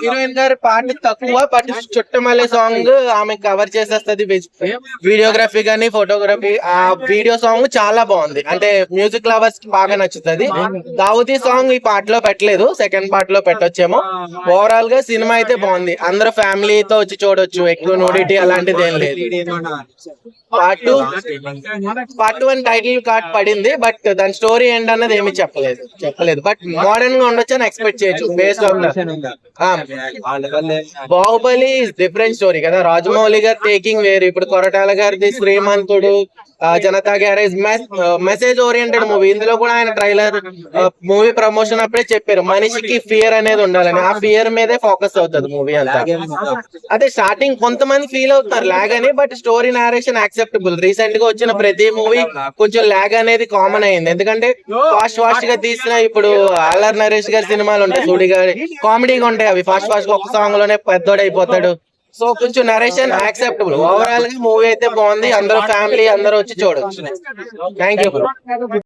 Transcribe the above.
Heroine గారి పాట తక్కువ, బట్ చుట్టమల్లె సాంగ్ ఆమె కవర్ చేసేస్తది. వీడియోగ్రఫీ గానీ ఫోటోగ్రఫీ, ఆ వీడియో సాంగ్ చాలా బాగుంది. అంటే మ్యూజిక్ లవర్స్ కి బాగా నచ్చుతుంది. దావుదీ సాంగ్ ఈ పాటలో పెట్టలేదు, సెకండ్ పార్ట్ లో పెట్టొచ్చేమో. ఓవరాల్ గా సినిమా అయితే బాగుంది, అందరూ ఫ్యామిలీతో వచ్చి చూడొచ్చు. ఎక్కువ నూడిటీ అలాంటిది ఏం లేదు. పార్ట్ 1 టైటిల్ కార్డ్ పడింది, బట్ దాని స్టోరీ ఏంటి అన్నది ఏమి చెప్పలేదు. బట్ మోడర్న్ గా ఉండొచ్చు అని ఎక్స్పెక్ట్ చేయొచ్చు based on Baahubali different story కదా. రాజమౌళి గారు టేకింగ్ వేరు, ఇప్పుడు కొరటాల గారిది Srimanthudu, Janatha garage message oriented movie. ఇందులో కూడా ఆయన ట్రైలర్ మూవీ ప్రమోషన్ అప్పుడే చెప్పారు మనిషికి ఫియర్ అనేది ఉండాలని. ఆ ఫియర్ మీదే ఫోకస్ అవుతుంది మూవీ అంతా. అదే స్టార్టింగ్ కొంతమంది ఫీల్ అవుతున్నారు లాగ్ అని, but story narration acceptable. Recent గా వచ్చిన ప్రతి మూవీ కొంచెం లాగ్ అనేది కామన్ అయింది, ఎందుకంటే ఫాస్ట్ గా తీసిన ఇప్పుడు అల్లరి నరేష్ గారి సినిమాలు ఉంటాయి, సూడి గారి కామెడీగా ఉంటాయి. అవి ఫాస్ట్ గా ఒక సాంగ్ లోనే పెద్దోడైపోతాడు. సో కొంచెం నరేషన్ యాక్సెప్టబుల్. ఓవరాల్ గా మూవీ అయితే బాగుంది, అందరూ ఫ్యామిలీ అందరూ వచ్చి చూడొచ్చు. Thank you.